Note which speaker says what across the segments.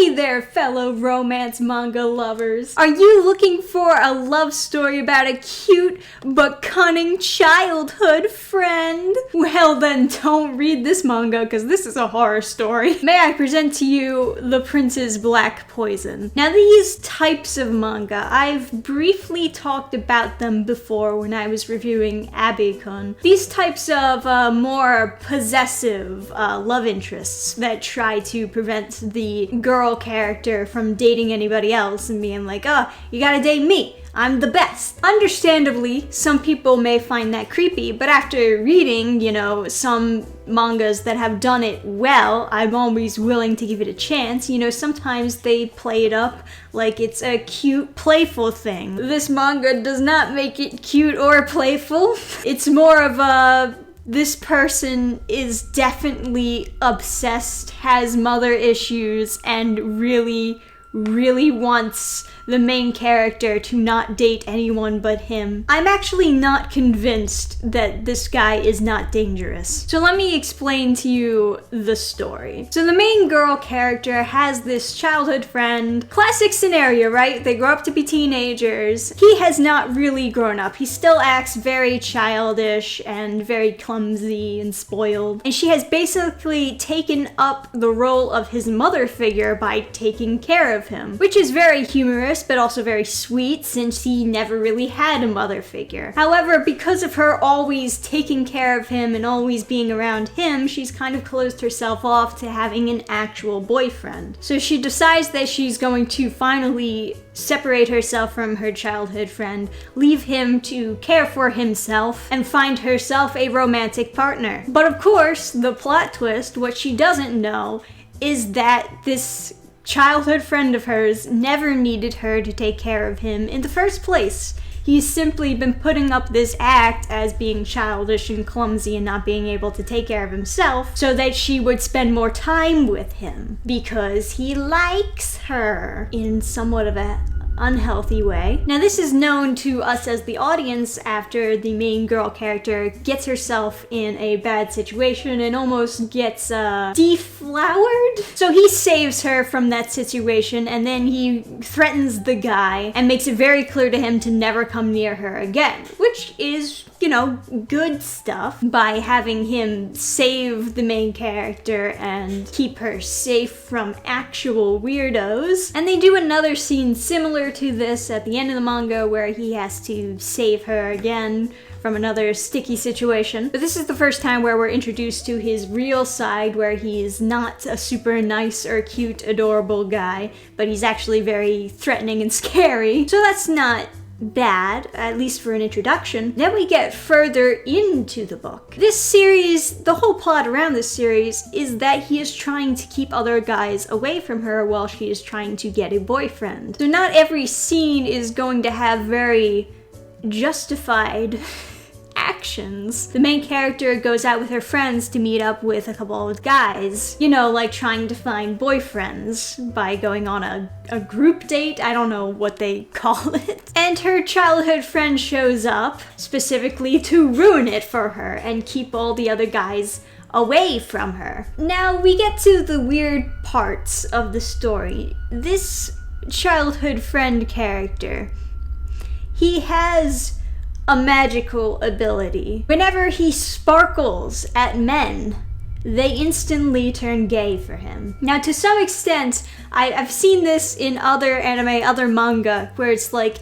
Speaker 1: Hey there, fellow romance manga lovers. Are you looking for a love story about a cute but cunning childhood friend? Well then, don't read this manga because this is a horror story. May I present to you The Prince's Black Poison. Now these types of manga, I've briefly talked about them before when I was reviewing Abikun. These types of more possessive love interests that try to prevent the girl character from dating anybody else and being like, oh, you gotta date me, I'm the best. Understandably, some people may find that creepy, but after reading, some mangas that have done it well, I'm always willing to give it a chance. Sometimes they play it up like it's a cute, playful thing. This manga does not make it cute or playful. It's more of a, this person is definitely obsessed, has mother issues, and really wants the main character to not date anyone but him. I'm actually not convinced that this guy is not dangerous. So let me explain to you the story. So the main girl character has this childhood friend. Classic scenario, right? They grow up to be teenagers. He has not really grown up. He still acts very childish and very clumsy and spoiled. And she has basically taken up the role of his mother figure by taking care of him, which is very humorous but also very sweet since he never really had a mother figure. However, because of her always taking care of him and always being around him, she's kind of closed herself off to having an actual boyfriend. So she decides that she's going to finally separate herself from her childhood friend, leave him to care for himself, and find herself a romantic partner. But of course, the plot twist, what she doesn't know, is that this childhood friend of hers never needed her to take care of him in the first place. He's simply been putting up this act as being childish and clumsy and not being able to take care of himself so that she would spend more time with him because he likes her in somewhat of a unhealthy way. Now this is known to us as the audience after the main girl character gets herself in a bad situation and almost gets deflowered. So he saves her from that situation and then he threatens the guy and makes it very clear to him to never come near her again, which is good stuff by having him save the main character and keep her safe from actual weirdos. And they do another scene similar to this at the end of the manga where he has to save her again from another sticky situation. But this is the first time where we're introduced to his real side, where he's not a super nice or cute, adorable guy, but he's actually very threatening and scary. So that's not bad, at least for an introduction. Then we get further into the book. This series, the whole plot around this series is that he is trying to keep other guys away from her while she is trying to get a boyfriend. So not every scene is going to have very justified actions. The main character goes out with her friends to meet up with a couple of guys, like trying to find boyfriends by going on a group date. I don't know what they call it. And her childhood friend shows up specifically to ruin it for her and keep all the other guys away from her. Now we get to the weird parts of the story. This childhood friend character, he has a magical ability. Whenever he sparkles at men, they instantly turn gay for him. Now, to some extent, I've seen this in other anime, other manga, where it's like,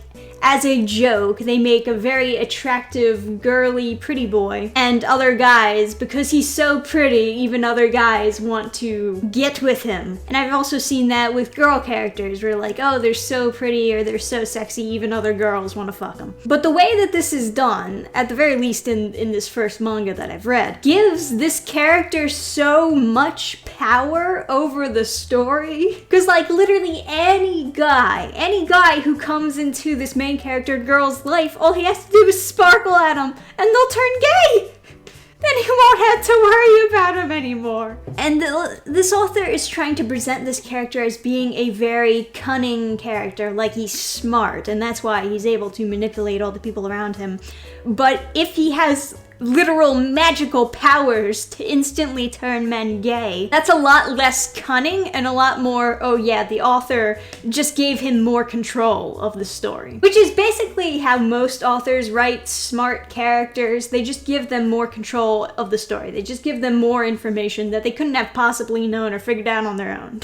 Speaker 1: as a joke, they make a very attractive, girly, pretty boy, and other guys, because he's so pretty, even other guys want to get with him. And I've also seen that with girl characters, where like, oh, they're so pretty, or they're so sexy, even other girls want to fuck them. But the way that this is done, at the very least in this first manga that I've read, gives this character so much power over the story. Because like, literally any guy who comes into this main character girl's life, all he has to do is sparkle at him and they'll turn gay. Then he won't have to worry about him anymore. And this author is trying to present this character as being a very cunning character, like he's smart, and that's why he's able to manipulate all the people around him. But if he has literal magical powers to instantly turn men gay. That's a lot less cunning and a lot more, oh yeah, the author just gave him more control of the story. Which is basically how most authors write smart characters. They just give them more control of the story. They just give them more information that they couldn't have possibly known or figured out on their own.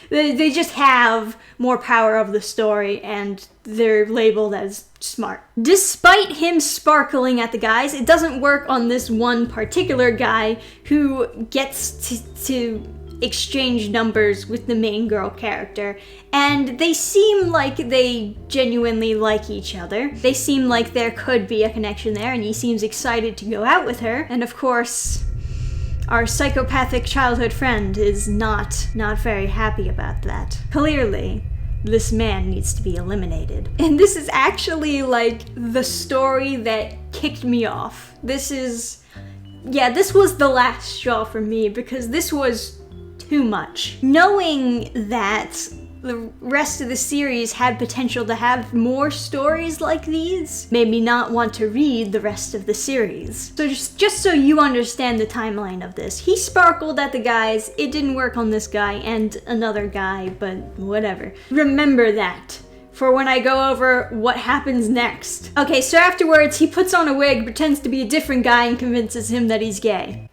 Speaker 1: They just have more power of the story, and they're labeled as smart. Despite him sparkling at the guys, it doesn't work on this one particular guy who gets to exchange numbers with the main girl character. And they seem like they genuinely like each other. They seem like there could be a connection there, and he seems excited to go out with her. And of course, our psychopathic childhood friend is not very happy about that. Clearly, this man needs to be eliminated. And this is actually like the story that kicked me off. This was the last straw for me because this was too much. Knowing that the rest of the series had potential to have more stories like these made me not want to read the rest of the series. So just so you understand the timeline of this, he sparkled at the guys, it didn't work on this guy and another guy, but whatever. Remember that for when I go over what happens next. Okay, so afterwards he puts on a wig, pretends to be a different guy, and convinces him that he's gay.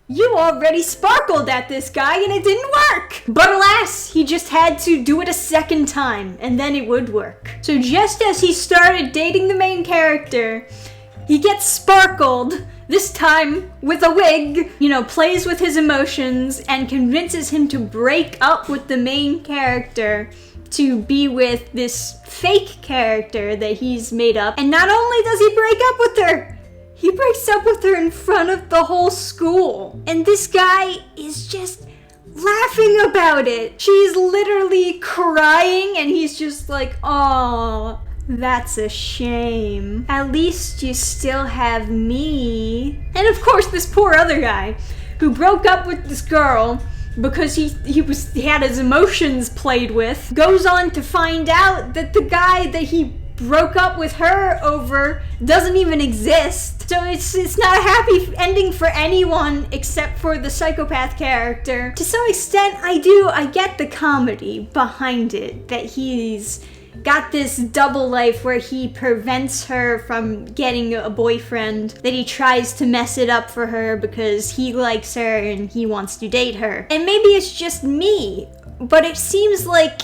Speaker 1: You already sparkled at this guy and it didn't work! But alas, he just had to do it a second time and then it would work. So just as he started dating the main character, he gets sparkled, this time with a wig, plays with his emotions and convinces him to break up with the main character to be with this fake character that he's made up. And not only does he break up with her, he breaks up with her in front of the whole school. And this guy is just laughing about it. She's literally crying and he's just like, oh, that's a shame. At least you still have me. And of course, this poor other guy who broke up with this girl because he had his emotions played with, goes on to find out that the guy that he broke up with her over doesn't even exist. So it's not a happy ending for anyone except for the psychopath character. To some extent, I get the comedy behind it, that he's got this double life where he prevents her from getting a boyfriend, that he tries to mess it up for her because he likes her and he wants to date her. And maybe it's just me, but it seems like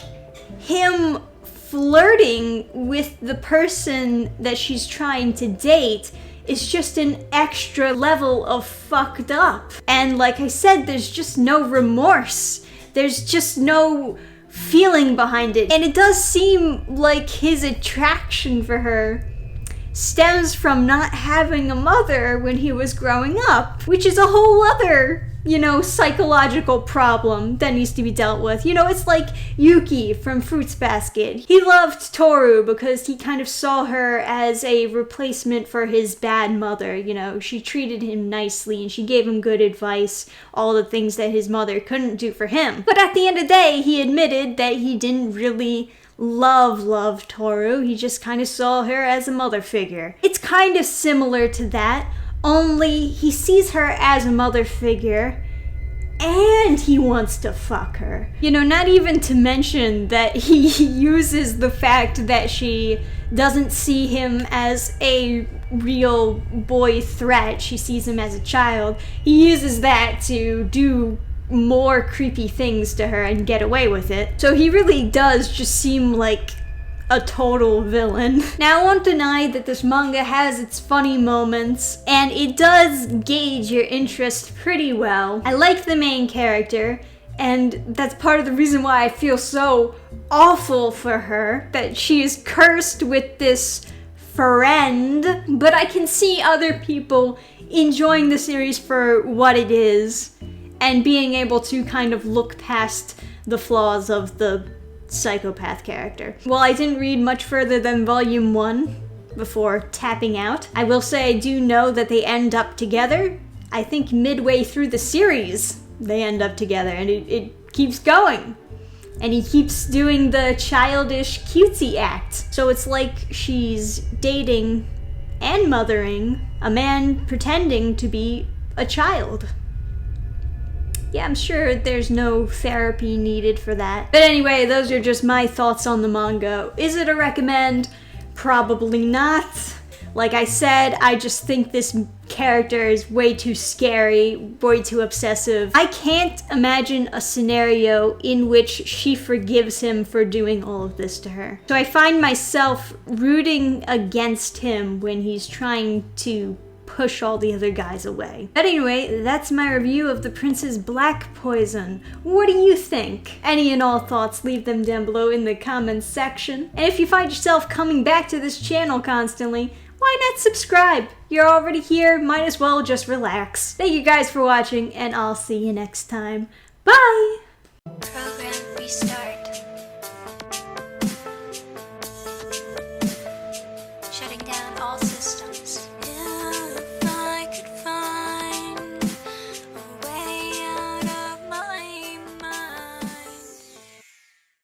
Speaker 1: him flirting with the person that she's trying to date is just an extra level of fucked up. And like I said, there's just no remorse. There's just no feeling behind it. And it does seem like his attraction for her stems from not having a mother when he was growing up, which is a whole other psychological problem that needs to be dealt with. It's like Yuki from Fruits Basket. He loved Toru because he kind of saw her as a replacement for his bad mother. She treated him nicely and she gave him good advice, all the things that his mother couldn't do for him. But at the end of the day, he admitted that he didn't really love Toru. He just kind of saw her as a mother figure. It's kind of similar to that, only he sees her as a mother figure and he wants to fuck her. Not even to mention that he uses the fact that she doesn't see him as a real boy threat. She sees him as a child. He uses that to do more creepy things to her and get away with it. So he really does just seem like a total villain. Now, I won't deny that this manga has its funny moments, and it does gauge your interest pretty well. I like the main character, and that's part of the reason why I feel so awful for her, that she is cursed with this friend. But I can see other people enjoying the series for what it is, and being able to kind of look past the flaws of the psychopath character. Well, I didn't read much further than volume 1 before tapping out. I will say I do know that they end up together. I think midway through the series they end up together, and it keeps going. And he keeps doing the childish cutesy act. So it's like she's dating and mothering a man pretending to be a child. Yeah, I'm sure there's no therapy needed for that. But anyway, those are just my thoughts on the manga. Is it a recommend? Probably not. Like I said, I just think this character is way too scary, way too obsessive. I can't imagine a scenario in which she forgives him for doing all of this to her. So I find myself rooting against him when he's trying to push all the other guys away. But anyway, that's my review of The Prince's Black Poison. What do you think? Any and all thoughts, leave them down below in the comments section. And if you find yourself coming back to this channel constantly, why not subscribe? You're already here, might as well just relax. Thank you guys for watching, and I'll see you next time. Bye!
Speaker 2: Program restart.